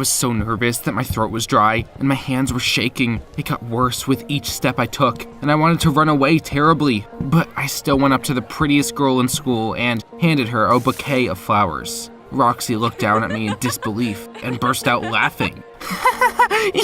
I was so nervous that my throat was dry and my hands were shaking. It got worse with each step I took, and I wanted to run away terribly. But I still went up to the prettiest girl in school and handed her a bouquet of flowers. Roxy looked down at me in disbelief and burst out laughing.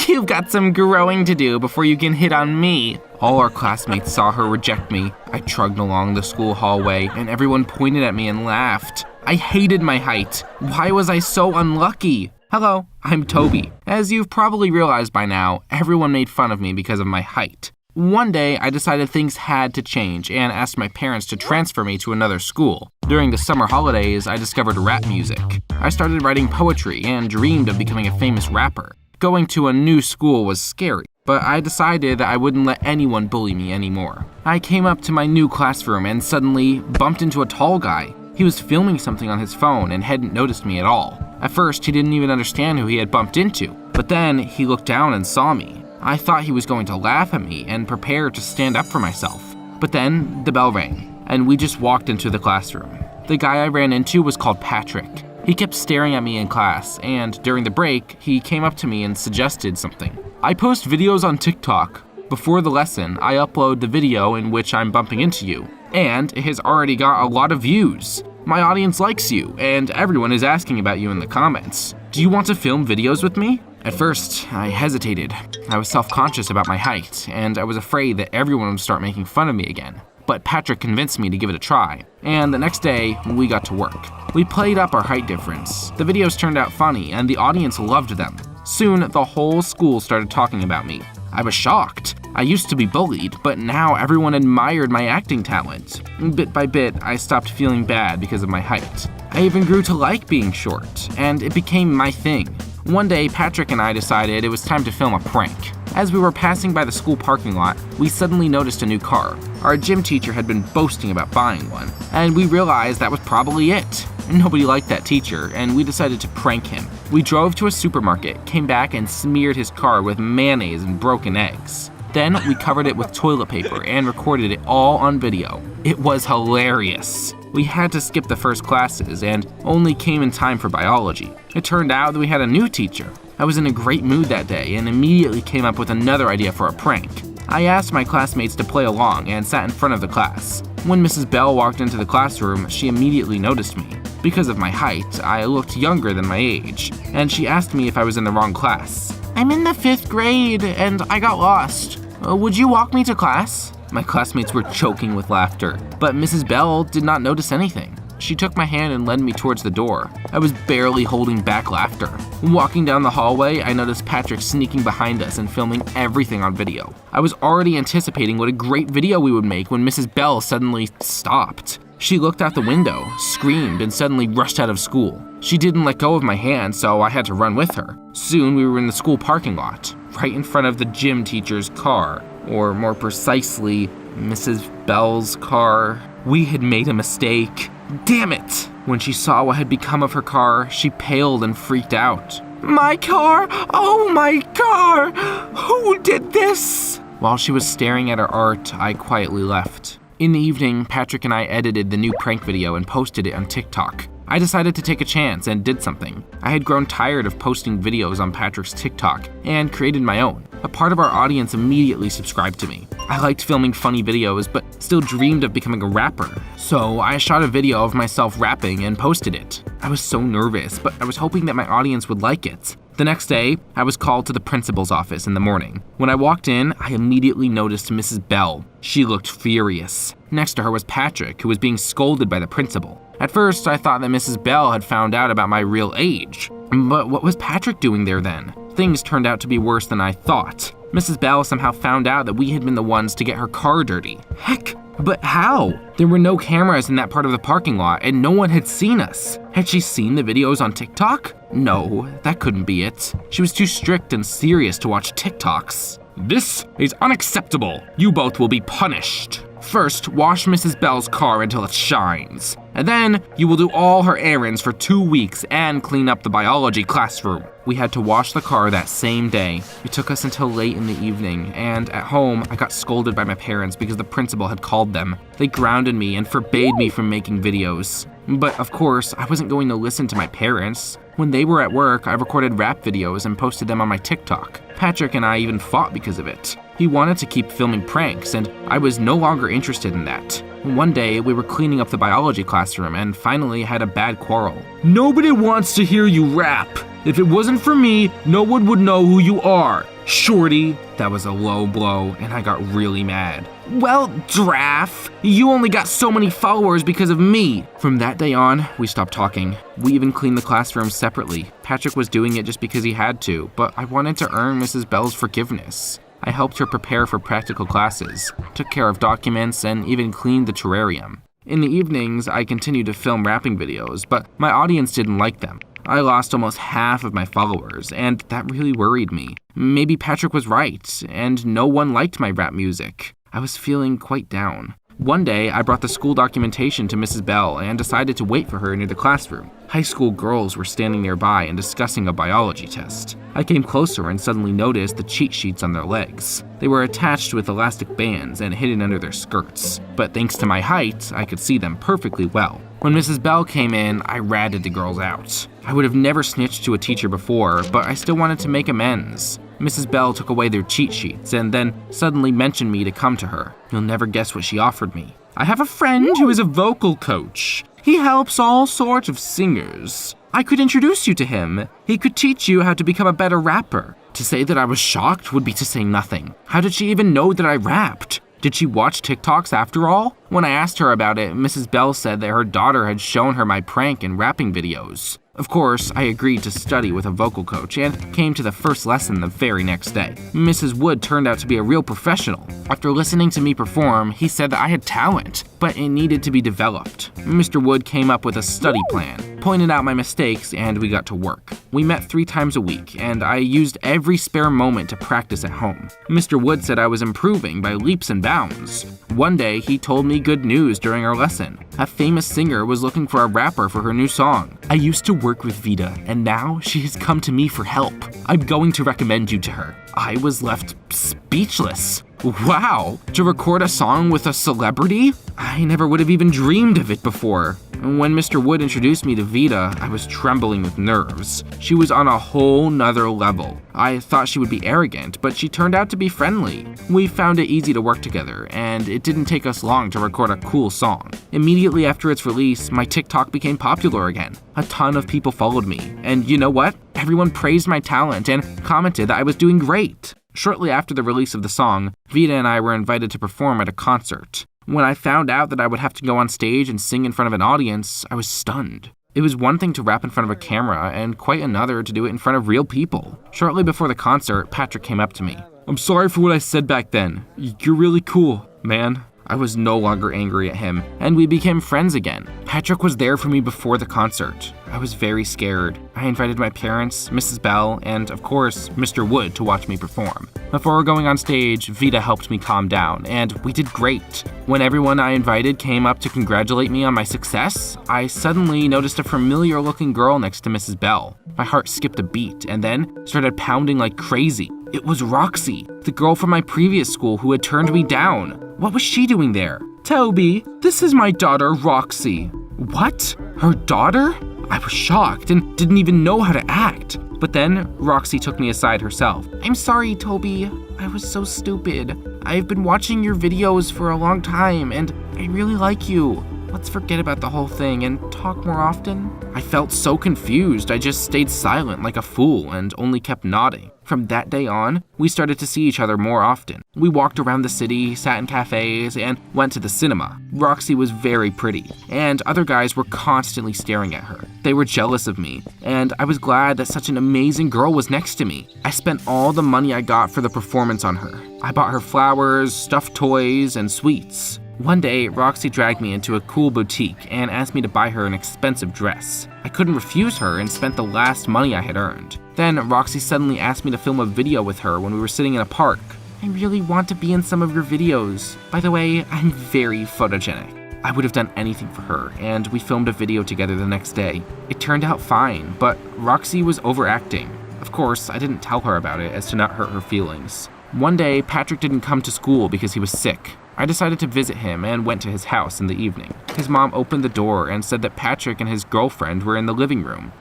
You've got some growing to do before you can hit on me. All our classmates saw her reject me. I trudged along the school hallway and everyone pointed at me and laughed. I hated my height. Why was I so unlucky? Hello, I'm Tobey. As you've probably realized by now, everyone made fun of me because of my height. One day, I decided things had to change and asked my parents to transfer me to another school. During the summer holidays, I discovered rap music. I started writing poetry and dreamed of becoming a famous rapper. Going to a new school was scary, but I decided that I wouldn't let anyone bully me anymore. I came up to my new classroom and suddenly bumped into a tall guy. He was filming something on his phone and hadn't noticed me at all. At first, he didn't even understand who he had bumped into, but then he looked down and saw me. I thought he was going to laugh at me and prepare to stand up for myself. But then the bell rang, and we just walked into the classroom. The guy I ran into was called Patrick. He kept staring at me in class, and during the break, he came up to me and suggested something. I post videos on TikTok. Before the lesson, I upload the video in which I'm bumping into you, and it has already got a lot of views. My audience likes you, and everyone is asking about you in the comments. Do you want to film videos with me? At first, I hesitated. I was self-conscious about my height, and I was afraid that everyone would start making fun of me again. But Patrick convinced me to give it a try, and the next day, we got to work. We played up our height difference. The videos turned out funny, and the audience loved them. Soon, the whole school started talking about me. I was shocked. I used to be bullied, but now everyone admired my acting talent. Bit by bit, I stopped feeling bad because of my height. I even grew to like being short, and it became my thing. One day, Patrick and I decided it was time to film a prank. As we were passing by the school parking lot, we suddenly noticed a new car. Our gym teacher had been boasting about buying one, and we realized that was probably it. Nobody liked that teacher, and we decided to prank him. We drove to a supermarket, came back, and smeared his car with mayonnaise and broken eggs. Then we covered it with toilet paper and recorded it all on video. It was hilarious. We had to skip the first classes and only came in time for biology. It turned out that we had a new teacher. I was in a great mood that day and immediately came up with another idea for a prank. I asked my classmates to play along and sat in front of the class. When Mrs. Bell walked into the classroom, she immediately noticed me. Because of my height, I looked younger than my age, and she asked me if I was in the wrong class. I'm in the 5th grade and I got lost. Would you walk me to class? My classmates were choking with laughter, but Mrs. Bell did not notice anything. She took my hand and led me towards the door. I was barely holding back laughter. Walking down the hallway, I noticed Patrick sneaking behind us and filming everything on video. I was already anticipating what a great video we would make when Mrs. Bell suddenly stopped. She looked out the window, screamed, and suddenly rushed out of school. She didn't let go of my hand, so I had to run with her. Soon, we were in the school parking lot, right in front of the gym teacher's car, or more precisely, Mrs. Bell's car. We had made a mistake. Damn it! When she saw what had become of her car, she paled and freaked out. My car! Oh, my car! Who did this? While she was staring at her art, I quietly left. In the evening, Patrick and I edited the new prank video and posted it on TikTok. I decided to take a chance and did something. I had grown tired of posting videos on Patrick's TikTok and created my own. A part of our audience immediately subscribed to me. I liked filming funny videos, but still dreamed of becoming a rapper. So I shot a video of myself rapping and posted it. I was so nervous, but I was hoping that my audience would like it. The next day, I was called to the principal's office in the morning. When I walked in, I immediately noticed Mrs. Bell. She looked furious. Next to her was Patrick, who was being scolded by the principal. At first, I thought that Mrs. Bell had found out about my real age. But what was Patrick doing there then? Things turned out to be worse than I thought. Mrs. Bell somehow found out that we had been the ones to get her car dirty. Heck, but how? There were no cameras in that part of the parking lot and no one had seen us. Had she seen the videos on TikTok? No, that couldn't be it. She was too strict and serious to watch TikToks. This is unacceptable. You both will be punished. First, wash Mrs. Bell's car until it shines. And then, you will do all her errands for 2 weeks and clean up the biology classroom. We had to wash the car that same day. It took us until late in the evening, and at home, I got scolded by my parents because the principal had called them. They grounded me and forbade me from making videos. But of course, I wasn't going to listen to my parents. When they were at work, I recorded rap videos and posted them on my TikTok. Patrick and I even fought because of it. He wanted to keep filming pranks, and I was no longer interested in that. One day, we were cleaning up the biology classroom and finally had a bad quarrel. "Nobody wants to hear you rap. If it wasn't for me, no one would know who you are. Shorty." That was a low blow, and I got really mad. "Well, Draff, you only got so many followers because of me." From that day on, we stopped talking. We even cleaned the classroom separately. Patrick was doing it just because he had to, but I wanted to earn Mrs. Bell's forgiveness. I helped her prepare for practical classes, took care of documents, and even cleaned the terrarium. In the evenings, I continued to film rapping videos, but my audience didn't like them. I lost almost half of my followers, and that really worried me. Maybe Patrick was right, and no one liked my rap music. I was feeling quite down. One day, I brought the school documentation to Mrs. Bell and decided to wait for her near the classroom. High school girls were standing nearby and discussing a biology test. I came closer and suddenly noticed the cheat sheets on their legs. They were attached with elastic bands and hidden under their skirts, but thanks to my height, I could see them perfectly well. When Mrs. Bell came in, I ratted the girls out. I would have never snitched to a teacher before, but I still wanted to make amends. Mrs. Bell took away their cheat sheets and then suddenly mentioned me to come to her. You'll never guess what she offered me. "I have a friend who is a vocal coach. He helps all sorts of singers. I could introduce you to him. He could teach you how to become a better rapper." To say that I was shocked would be to say nothing. How did she even know that I rapped? Did she watch TikToks after all? When I asked her about it, Mrs. Bell said that her daughter had shown her my prank and rapping videos. Of course, I agreed to study with a vocal coach and came to the first lesson the very next day. Mrs. Wood turned out to be a real professional. After listening to me perform, he said that I had talent, but it needed to be developed. Mr. Wood came up with a study plan, pointed out my mistakes, and we got to work. We met 3 times a week, and I used every spare moment to practice at home. Mr. Wood said I was improving by leaps and bounds. One day, he told me good news during our lesson. A famous singer was looking for a rapper for her new song. I used to work with Vita, and now she has come to me for help. I'm going to recommend you to her. I was left speechless. Wow, to record a song with a celebrity? I never would have even dreamed of it before. When Mr. Wood introduced me to Vita, I was trembling with nerves. She was on a whole nother level. I thought she would be arrogant, but she turned out to be friendly. We found it easy to work together, and it didn't take us long to record a cool song. Immediately after its release, my TikTok became popular again. A ton of people followed me, and you know what? Everyone praised my talent and commented that I was doing great. Shortly after the release of the song, Vita and I were invited to perform at a concert. When I found out that I would have to go on stage and sing in front of an audience, I was stunned. It was one thing to rap in front of a camera, and quite another to do it in front of real people. Shortly before the concert, Patrick came up to me. "I'm sorry for what I said back then. You're really cool, man." I was no longer angry at him, and we became friends again. Patrick was there for me before the concert. I was very scared. I invited my parents, Mrs. Bell, and of course, Mr. Wood to watch me perform. Before going on stage, Vita helped me calm down, and we did great. When everyone I invited came up to congratulate me on my success, I suddenly noticed a familiar-looking girl next to Mrs. Bell. My heart skipped a beat, and then started pounding like crazy. It was Roxy, the girl from my previous school who had turned me down. What was she doing there? "Toby, this is my daughter, Roxy." What? Her daughter? I was shocked and didn't even know how to act. But then, Roxy took me aside herself. "I'm sorry, Toby. I was so stupid. I've been watching your videos for a long time, and I really like you. Let's forget about the whole thing and talk more often." I felt so confused, I just stayed silent like a fool and only kept nodding. From that day on, we started to see each other more often. We walked around the city, sat in cafes, and went to the cinema. Roxy was very pretty, and other guys were constantly staring at her. They were jealous of me, and I was glad that such an amazing girl was next to me. I spent all the money I got for the performance on her. I bought her flowers, stuffed toys, and sweets. One day, Roxy dragged me into a cool boutique and asked me to buy her an expensive dress. I couldn't refuse her and spent the last money I had earned. Then, Roxy suddenly asked me to film a video with her when we were sitting in a park. "I really want to be in some of your videos. By the way, I'm very photogenic." I would have done anything for her, and we filmed a video together the next day. It turned out fine, but Roxy was overacting. Of course, I didn't tell her about it as to not hurt her feelings. One day, Patrick didn't come to school because he was sick. I decided to visit him and went to his house in the evening. His mom opened the door and said that Patrick and his girlfriend were in the living room.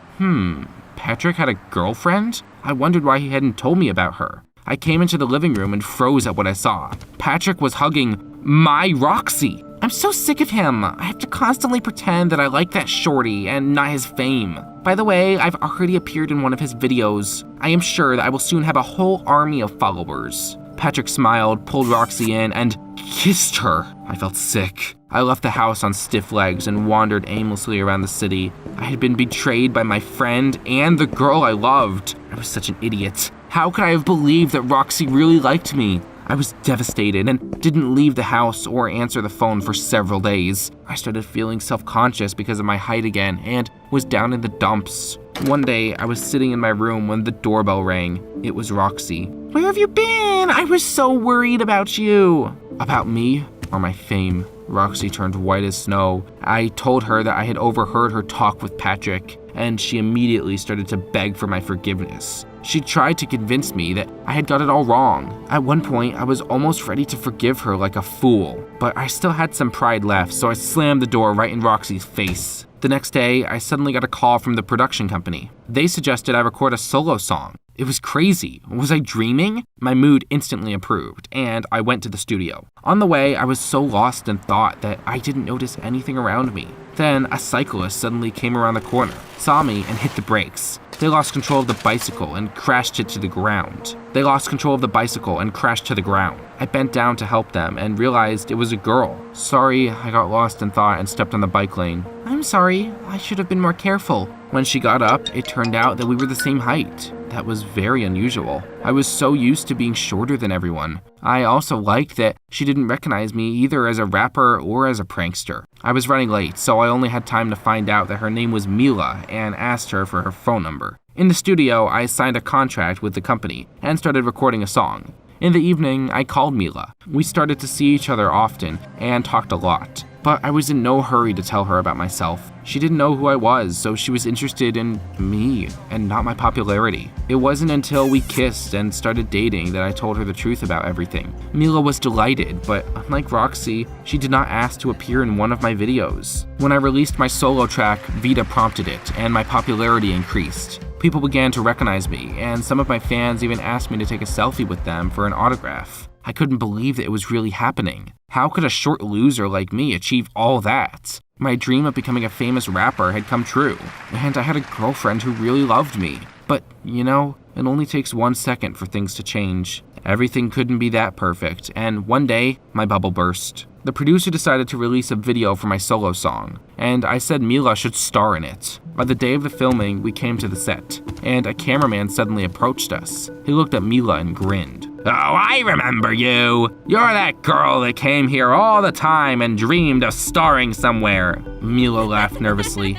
Patrick had a girlfriend? I wondered why he hadn't told me about her. I came into the living room and froze at what I saw. Patrick was hugging my Roxy. I'm so sick of him. I have to constantly pretend that I like that shorty and not his fame. By the way, I've already appeared in one of his videos. I am sure that I will soon have a whole army of followers. Patrick smiled, pulled Roxy in, and kissed her. I felt sick. I left the house on stiff legs and wandered aimlessly around the city. I had been betrayed by my friend and the girl I loved. I was such an idiot. How could I have believed that Roxy really liked me? I was devastated and didn't leave the house or answer the phone for several days. I started feeling self-conscious because of my height again and was down in the dumps. One day, I was sitting in my room when the doorbell rang. It was Roxy. Where have you been? I was so worried about you. About me or my fame? Roxy turned white as snow. I told her that I had overheard her talk with Patrick, and she immediately started to beg for my forgiveness. She tried to convince me that I had got it all wrong. At one point, I was almost ready to forgive her like a fool, but I still had some pride left, so I slammed the door right in Roxy's face. The next day, I suddenly got a call from the production company. They suggested I record a solo song. It was crazy. Was I dreaming? My mood instantly improved, and I went to the studio. On the way, I was so lost in thought that I didn't notice anything around me. Then, a cyclist suddenly came around the corner, saw me, and hit the brakes. They lost control of the bicycle and crashed it to the ground. I bent down to help them and realized it was a girl. Sorry, I got lost in thought and stepped on the bike lane. I'm sorry, I should have been more careful. When she got up, it turned out that we were the same height. That was very unusual. I was so used to being shorter than everyone. I also liked that she didn't recognize me either as a rapper or as a prankster. I was running late, so I only had time to find out that her name was Mila and asked her for her phone number. In the studio, I signed a contract with the company and started recording a song. In the evening, I called Mila. We started to see each other often and talked a lot. But I was in no hurry to tell her about myself. She didn't know who I was, so she was interested in me and not my popularity. It wasn't until we kissed and started dating that I told her the truth about everything. Mila was delighted, but unlike Roxy, she did not ask to appear in one of my videos. When I released my solo track, Vita prompted it, and my popularity increased. People began to recognize me, and some of my fans even asked me to take a selfie with them for an autograph. I couldn't believe that it was really happening. How could a short loser like me achieve all that? My dream of becoming a famous rapper had come true, and I had a girlfriend who really loved me. But, it only takes 1 second for things to change. Everything couldn't be that perfect, and one day, my bubble burst. The producer decided to release a video for my solo song, and I said Mila should star in it. By the day of the filming, we came to the set, and a cameraman suddenly approached us. He looked at Mila and grinned. Oh, I remember you! You're that girl that came here all the time and dreamed of starring somewhere. Mila laughed nervously.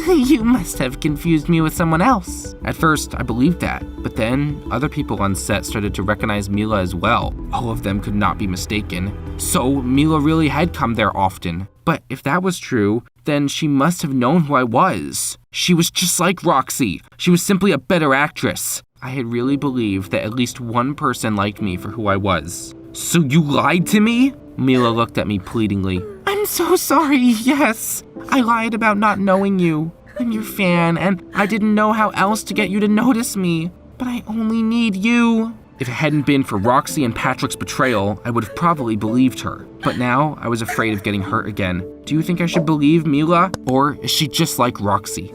You must have confused me with someone else. At first, I believed that, but then other people on set started to recognize Mila as well. All of them could not be mistaken. So Mila really had come there often. But if that was true, then she must have known who I was. She was just like Roxy. She was simply a better actress. I had really believed that at least one person liked me for who I was. So you lied to me? Mila looked at me pleadingly. I'm so sorry, yes. I lied about not knowing you. I'm your fan, and I didn't know how else to get you to notice me. But I only need you. If it hadn't been for Roxy and Patrick's betrayal, I would have probably believed her. But now, I was afraid of getting hurt again. Do you think I should believe Mila? Or is she just like Roxy?